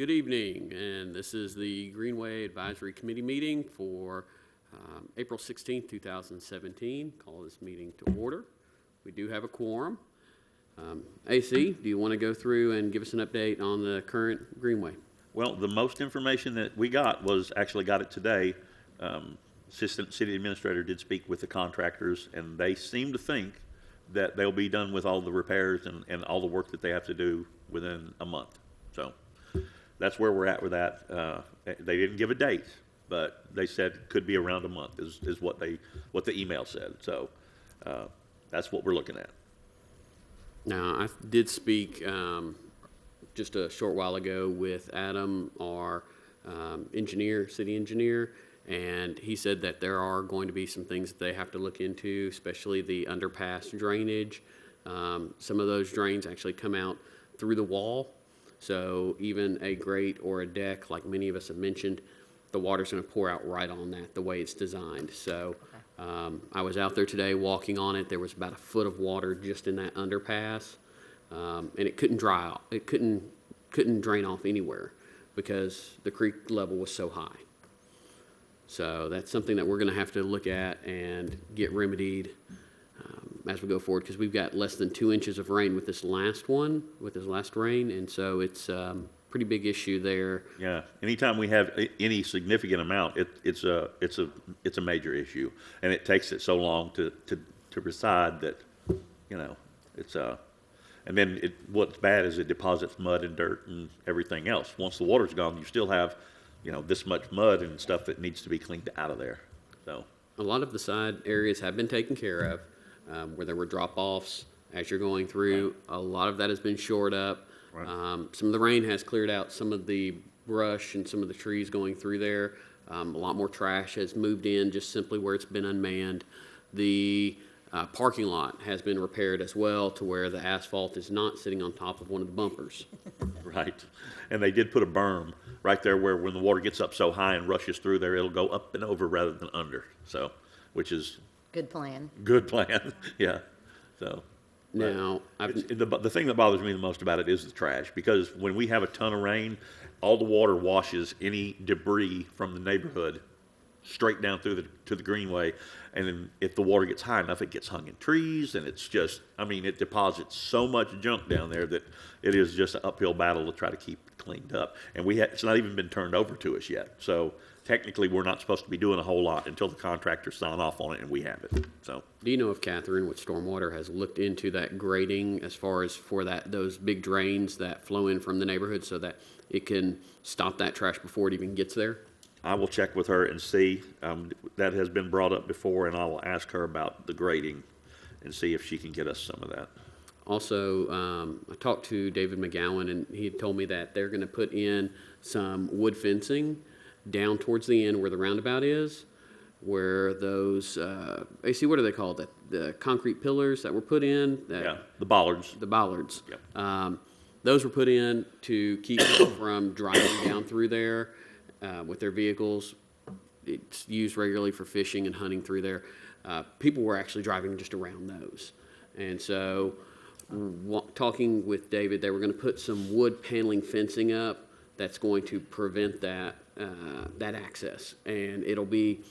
Good evening, and this is the Greenway Advisory Committee meeting for April 16th, 2017. Call this meeting to order. We do have a quorum. AC, do you want to go through and give us an update on the current Greenway? Well, the most information that we got got it today. Assistant City Administrator did speak with the contractors, and they seem to think that they'll be done with all the repairs and all the work that they have to do within a month. So that's where we're at with that. They didn't give a date, but they said it could be around a month is what the email said. So that's what we're looking at. Now, I did speak just a short while ago with Adam, our city engineer, and he said that there are going to be some things that they have to look into, especially the underpass drainage. Some of those drains actually come out through the wall, so even a grate or a deck, like many of us have mentioned, the water's going to pour out right on that the way it's designed. So I was out there today walking on it. There was about a foot of water just in that underpass, and it couldn't dry out. It couldn't drain off anywhere because the creek level was so high. So that's something that we're going to have to look at and get remedied as we go forward, because we've got less than 2 inches of rain with this last rain, and so it's pretty big issue there. Yeah, anytime we have any significant amount, it's a major issue, and it takes it so long to decide that, it's and then what's bad is it deposits mud and dirt and everything else. Once the water's gone, you still have, this much mud and stuff that needs to be cleaned out of there. So a lot of the side areas have been taken care of, where there were drop-offs as you're going through. Right. A lot of that has been shored up. Right. Some of the rain has cleared out some of the brush and some of the trees going through there. A lot more trash has moved in just simply where it's been unmanned. The parking lot has been repaired as well to where the asphalt is not sitting on top of one of the bumpers. Right. And they did put a berm right there where when the water gets up so high and rushes through there, it'll go up and over rather than under. So, which is good plan. Good plan. Yeah. So now, the thing that bothers me the most about it is the trash, because when we have a ton of rain, all the water washes any debris from the neighborhood straight down to the Greenway, and then if the water gets high enough, it gets hung in trees, and it's just, it deposits so much junk down there that it is just an uphill battle to try to keep it cleaned up. And it's not even been turned over to us yet. So technically, we're not supposed to be doing a whole lot until the contractors sign off on it and we have it. So, do you know if Catherine with Stormwater has looked into that grading as far as for those big drains that flow in from the neighborhood so that it can stop that trash before it even gets there? I will check with her and see. That has been brought up before, and I will ask her about the grading and see if she can get us some of that. Also, I talked to David McGowan, and he told me that they're going to put in some wood fencing down towards the end where the roundabout is, where those, AC, what are they called? The concrete pillars that were put in? Yeah, the bollards. The bollards. Yep. Those were put in to keep people from driving down through there with their vehicles. It's used regularly for fishing and hunting through there. People were actually driving just around those. And so, talking with David, they were going to put some wood paneling fencing up that's going to prevent that access, and it'll be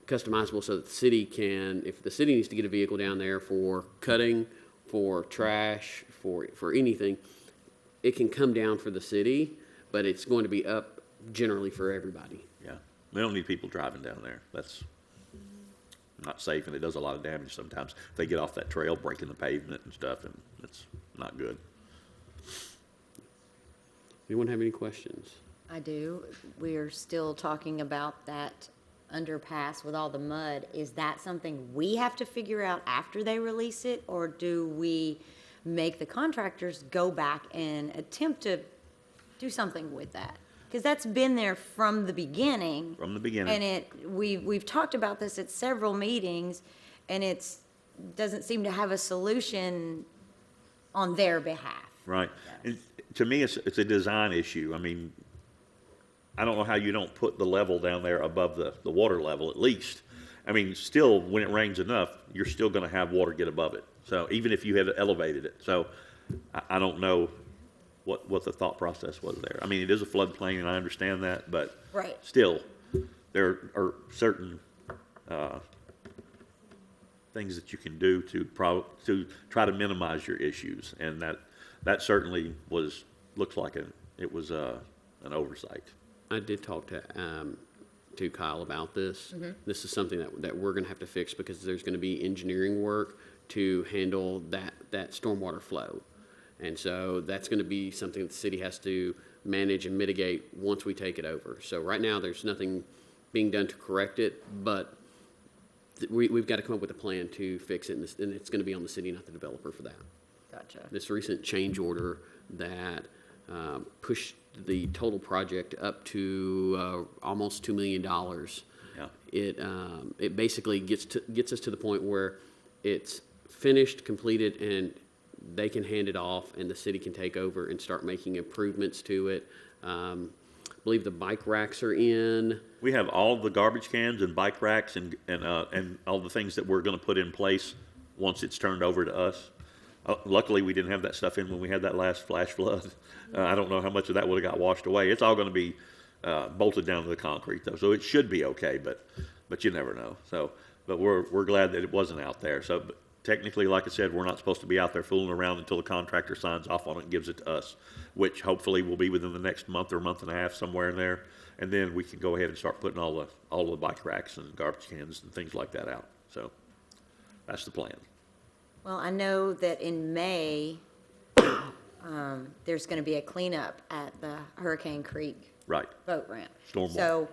customizable so that the city can, if the city needs to get a vehicle down there for cutting, for trash, for anything, it can come down for the city, but it's going to be up generally for everybody. Yeah, we don't need people driving down there. That's not safe, and it does a lot of damage sometimes. If they get off that trail, breaking the pavement and stuff, and it's not good. Anyone have any questions? I do. We're still talking about that underpass with all the mud. Is that something we have to figure out after they release it, or do we make the contractors go back and attempt to do something with that? Because that's been there from the beginning. From the beginning. And we've talked about this at several meetings, and it doesn't seem to have a solution on their behalf. Right. And to me, it's a design issue. I don't know how you don't put the level down there above the water level at least. Still, when it rains enough, you're still going to have water get above it. So even if you had elevated it. So I don't know what the thought process was there. I mean, it is a floodplain, and I understand that, but Right. still, there are certain things that you can do to try to minimize your issues, and that certainly looks like it was an oversight. I did talk to Kyle about this. This is something that we're going to have to fix because there's going to be engineering work to handle that stormwater flow. And so that's going to be something that the city has to manage and mitigate once we take it over. So right now, there's nothing being done to correct it, but we've got to come up with a plan to fix it, and it's going to be on the city, not the developer, for that. Gotcha. This recent change order that pushed the total project up to almost $2 million. Yeah. It basically gets us to the point where it's finished, completed, and they can hand it off, and the city can take over and start making improvements to it. I believe the bike racks are in. We have all the garbage cans and bike racks and all the things that we're going to put in place once it's turned over to us. Luckily, we didn't have that stuff in when we had that last flash flood. I don't know how much of that would have got washed away. It's all going to be bolted down to the concrete, though, so it should be okay. But you never know. But we're glad that it wasn't out there. So but technically, like I said, we're not supposed to be out there fooling around until the contractor signs off on it and gives it to us, which hopefully will be within the next month or month and a half, somewhere in there. And then we can go ahead and start putting all the bike racks and garbage cans and things like that out. So that's the plan. Well, I know that in May, there's going to be a cleanup at the Hurricane Creek Right. boat ramp. Stormwater. So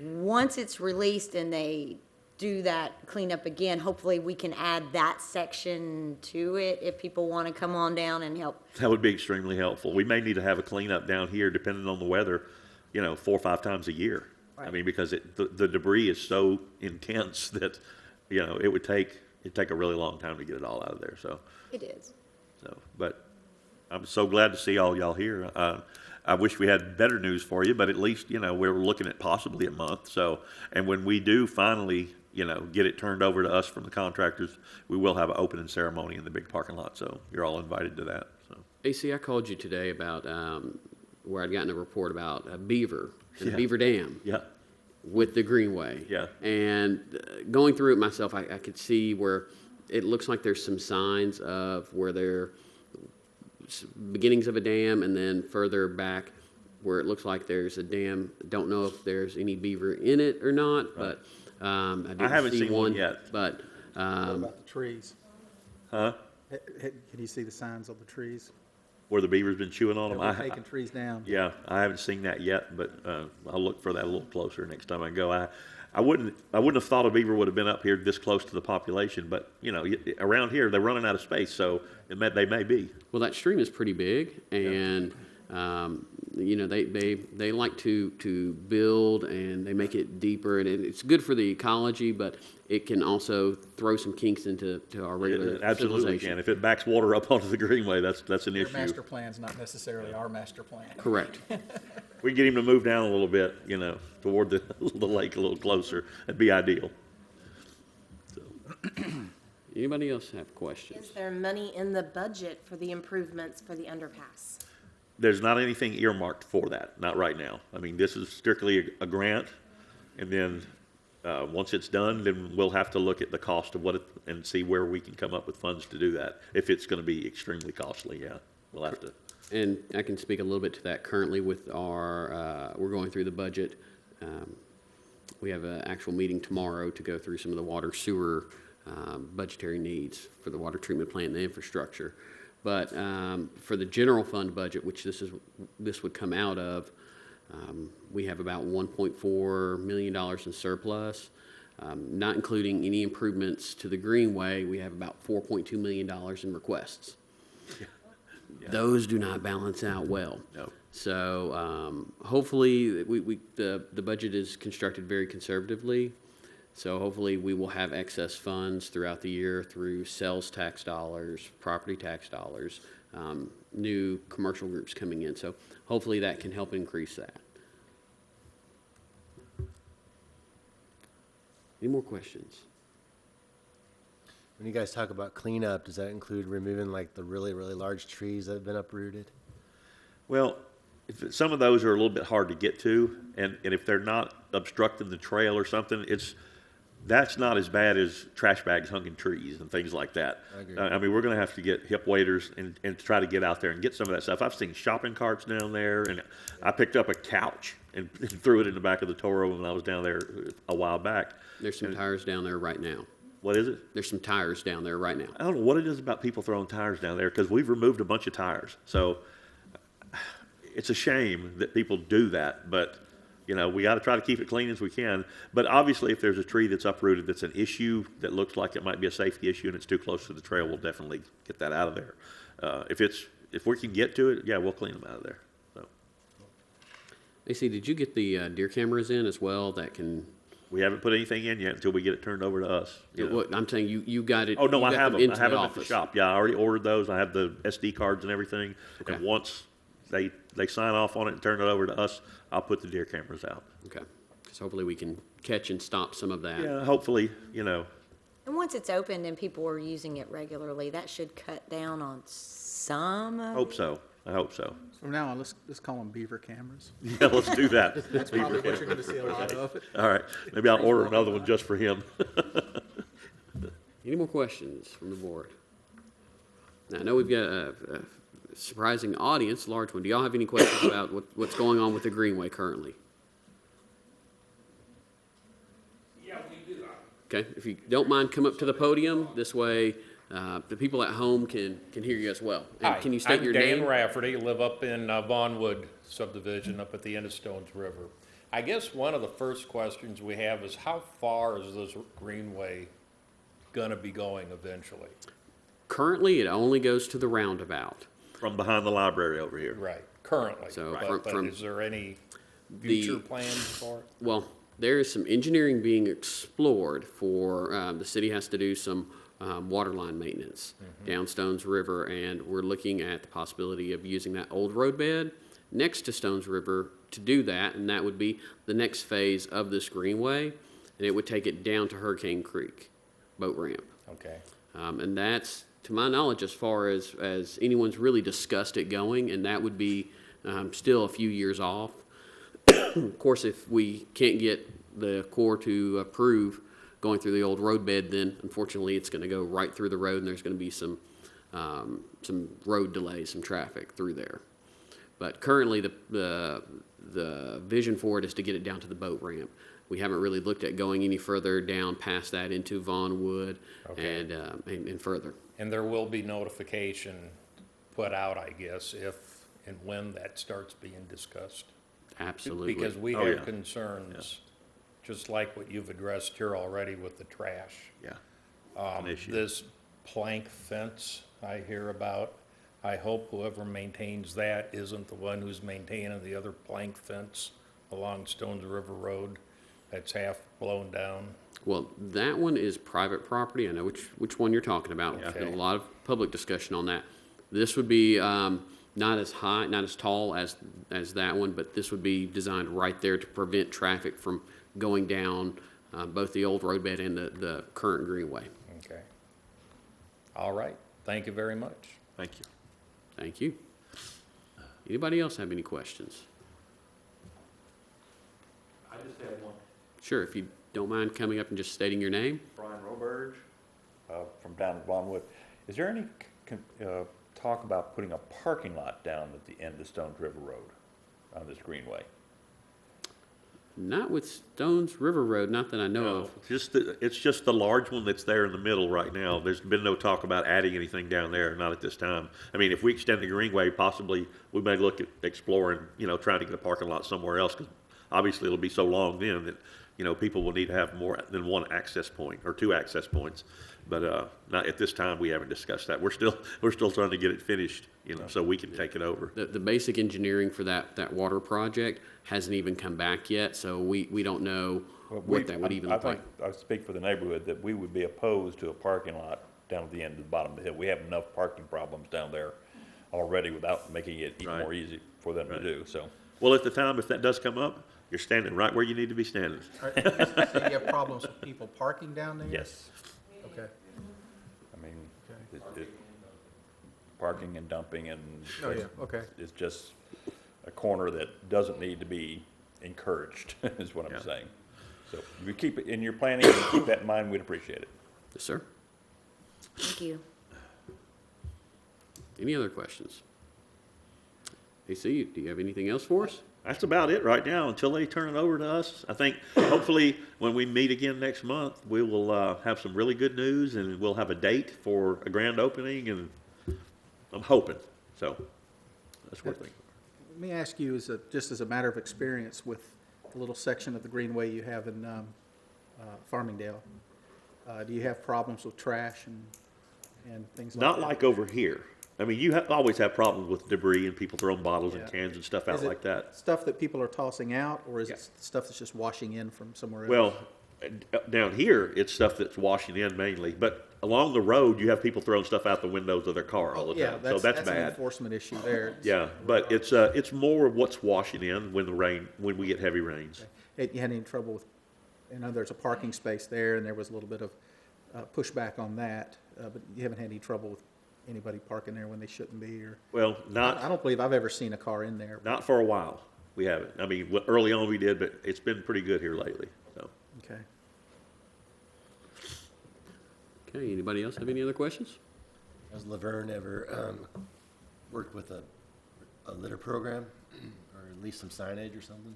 once it's released and they do that cleanup again, hopefully we can add that section to it if people want to come on down and help. That would be extremely helpful. We may need to have a cleanup down here, depending on the weather, 4 or 5 times a year. Right. I mean, because the debris is so intense that, it'd take a really long time to get it all out of there. So, It is. but I'm so glad to see all y'all here. I wish we had better news for you, but at least, we're looking at possibly a month. So, and when we do finally, get it turned over to us from the contractors, we will have an opening ceremony in the big parking lot. So you're all invited to that. So. AC, I called you today about where I'd gotten a report about a beaver and Yeah. a beaver dam. Yeah. With the Greenway. Yeah. And going through it myself, I could see where it looks like there's some signs of where there beginnings of a dam, and then further back where it looks like there's a dam. Don't know if there's any beaver in it or not, but I didn't haven't see seen one yet. But What about the trees? Huh? Can you see the signs on the trees? Where the beaver's been chewing on them? We're taking trees down. Yeah, I haven't seen that yet, but I'll look for that a little closer next time I go. I wouldn't have thought a beaver would have been up here this close to the population, but around here they're running out of space, so they may be. well, that stream is pretty big, and they like to build, and they make it deeper, and it's good for the ecology, but it can also throw some kinks into our regular It absolutely civilization. can. If it backs water up onto the Greenway, that's an Their issue. master plan's not necessarily our master plan. Correct. We get him to move down a little bit, toward the lake a little closer. That'd be ideal. Anybody else have questions? Is there money in the budget for the improvements for the underpass? There's not anything earmarked for that, not right now. I mean, this is strictly a grant, and then once it's done, then we'll have to look at the cost of and see where we can come up with funds to do that. If it's going to be extremely costly, yeah, we'll have to. And I can speak a little bit to that currently with we're going through the budget. We have an actual meeting tomorrow to go through some of the water sewer budgetary needs for the water treatment plant and the infrastructure. But for the general fund budget, which this would come out of, we have about $1.4 million in surplus. Not including any improvements to the Greenway, we have about $4.2 million in requests. Yeah. Those do not balance out well. No. So hopefully, the budget is constructed very conservatively. So hopefully we will have excess funds throughout the year through sales tax dollars, property tax dollars, new commercial groups coming in. So hopefully that can help increase that. Any more questions? When you guys talk about cleanup, does that include removing like the really, really large trees that have been uprooted? Well, some of those are a little bit hard to get to, and if they're not obstructing the trail or something, that's not as bad as trash bags hung in trees and things like that. I agree. I mean, we're gonna have to get hip waders and try to get out there and get some of that stuff. I've seen shopping carts down there, and I picked up a couch and threw it in the back of the Toro when I was down there a while back. There's some tires down there right now. What is it? There's some tires down there right now. I don't know what it is about people throwing tires down there, because we've removed a bunch of tires. So it's a shame that people do that, but, you know, we got to try to keep it clean as we can. But obviously, if there's a tree that's uprooted that's an issue that looks like it might be a safety issue and it's too close to the trail, we'll definitely get that out of there. If we can get to it, yeah, we'll clean them out of there. So AC, did you get the deer cameras in as well that can? we haven't put anything in yet until we get it turned over to us. you know. What I'm saying, you got it. Oh, no, you I got have them. I into have the them at the office. shop. Yeah, I already ordered those. I have the SD cards and everything. Okay. And once they sign off on it and turn it over to us, I'll put the deer cameras out. Okay, because hopefully we can catch and stop some of that. Yeah, hopefully, you know, And once it's opened and people are using it regularly, that should cut down on some of hope so. I hope so. From now on, let's call them beaver cameras. Yeah, let's do that. That's probably what you're gonna see a lot of. All right, maybe I'll order another one just for him. Any more questions from the board? Now, I know we've got a surprising audience, large one. Do y'all have any questions about what's going on with the Greenway currently? Yeah, we do. Okay, if you don't mind, come up to the podium. This way, the people at home can hear you as well. And Hi, can you state I'm your Dan name? Rafferty, live up in Vaughnwood subdivision up at the end of Stones River. I guess one of the first questions we have is how far is this greenway gonna be going eventually? Currently, it only goes to the roundabout. From behind the library over here. Right, currently. So But from is there any the- future plans for it? Well, there is some engineering being explored for, the city has to do some water line maintenance down Stones River, and we're looking at the possibility of using that old roadbed next to Stones River to do that, and that would be the next phase of this greenway, and it would take it down to Hurricane Creek boat ramp. Okay, And that's, to my knowledge, as far as anyone's really discussed it going, and that would be still a few years off. Of course, if we can't get the Corps to approve going through the old roadbed, then unfortunately it's going to go right through the road, and there's going to be some road delays, some traffic through there. But currently, the vision for it is to get it down to the boat ramp. We haven't really looked at going any further down past that into Vaughnwood Okay. and further. and there will be notification put out, I guess, if and when that starts being discussed? Absolutely. Because we Oh, have yeah. concerns, just like what you've addressed here already with the trash. Yeah. An issue. This plank fence I hear about, I hope whoever maintains that isn't the one who's maintaining the other plank fence along Stones River Road that's half blown down. Well, that one is private property. I know which one you're talking about. There's been Okay. a lot of public discussion on that. This would be not as high, not as tall as that one, but this would be designed right there to prevent traffic from going down both the old roadbed and the current greenway. Okay. All right, thank you very much. Thank you. Thank you. Anybody else have any questions? I just have one. Sure, if you don't mind coming up and just stating your name. Brian Roberge, from down at Vaughnwood. Is there any talk about putting a parking lot down at the end of Stones River Road on this greenway? Not with Stones River Road, not that I know of. It's just the large one that's there in the middle right now. There's been no talk about adding anything down there, not at this time. I mean, if we extend the greenway, possibly we may look at exploring, trying to get a parking lot somewhere else, because obviously it'll be so long then that, people will need to have more than one access point or two access points. But not at this time, we haven't discussed that. We're still trying to get it finished, so we can take it over. The basic engineering for that water project hasn't even come back yet, so we don't know what that would even look like. I speak for the neighborhood that we would be opposed to a parking lot down at the end of the bottom of the hill. We have enough parking problems down there already without making it even Right. more easy for them to do, so. Well, at the time, if that does come up, you're standing right where you need to be standing. So you have problems with people parking down there? Yes, Okay. I mean, parking and dumping and. Oh, yeah, okay. It's just, a corner that doesn't need to be encouraged, is what Yeah. I'm saying. So if you keep it in your planning, and keep that in mind, we'd appreciate it. Yes, sir. Thank you. Any other questions? AC, do you have anything else for us? That's about it right now until they turn it over to us. I think hopefully when we meet again next month, we will have some really good news and we'll have a date for a grand opening, and I'm hoping. So that's what I think. Let me ask you, just as a matter of experience with the little section of the Greenway you have in Farmingdale, do you have problems with trash and things like that? Not like over here. I mean, you always have problems with debris and people throwing bottles and Yeah. cans and stuff out Is it like that. stuff that people are tossing out, or is Yeah. it stuff that's just washing in from somewhere else? Well, down here, it's stuff that's washing in mainly, but along the road, you have people throwing stuff out the windows of their car all the Yeah, time. So that's an bad. enforcement issue there. Yeah, but it's more of what's washing in when we get heavy rains. You had any trouble with, there's a parking space there, and there was a little bit of pushback on that, but you haven't had any trouble with anybody parking there when they shouldn't be, or? Well, I not don't believe I've ever seen a car in there. for a while. We haven't. I mean, early on we did, but it's been pretty good here lately, so. Okay. Okay, anybody else have any other questions? Has Laverne ever worked with a litter program, or at least some signage or something?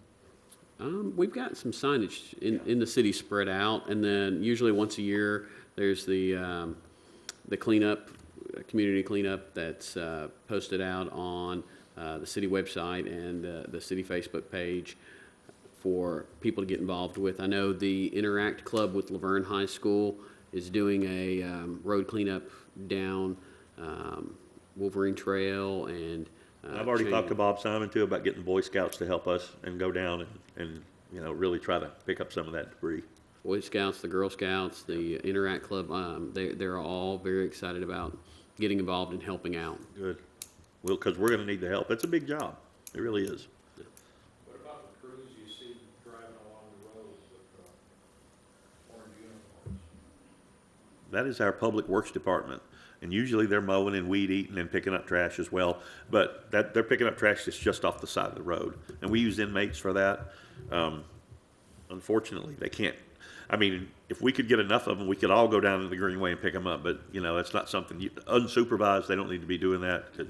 We've got some signage in the city spread out, and then usually once a year, there's the cleanup, community cleanup that's posted out on the city website and the city Facebook page for people to get involved with. I know the Interact Club with Laverne High School is doing a road cleanup down Wolverine Trail, and I've already talked to Bob Simon too about getting Boy Scouts to help us and go down and really try to pick up some of that debris. Boy Scouts, the Girl Scouts, the Interact Club, they're all very excited about getting involved and helping out. Good. Well, because we're going to need the help. It's a big job. It really is. What about the crews you see driving along the roads with orange uniforms? That is our Public Works Department. And usually they're mowing and weed eating and picking up trash as well. But they're picking up trash that's just off the side of the road. And we use inmates for that. Unfortunately, they can't. I mean, if we could get enough of them, we could all go down to the Greenway and pick them up. But, that's not something, unsupervised, they don't need to be doing that. 'Cause,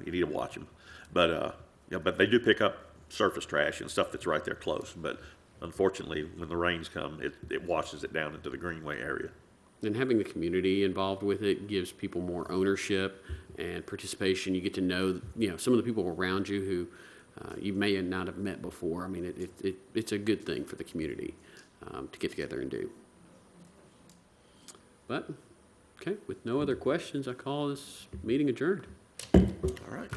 you need to watch them. But, but they do pick up surface trash and stuff that's right there close. But unfortunately, when the rains come, it washes it down into the Greenway area. And having the community involved with it gives people more ownership and participation. You get to know, some of the people around you who you may not have met before. I mean, it's a good thing for the community to get together and do. But, okay, with no other questions, I call this meeting adjourned. All right.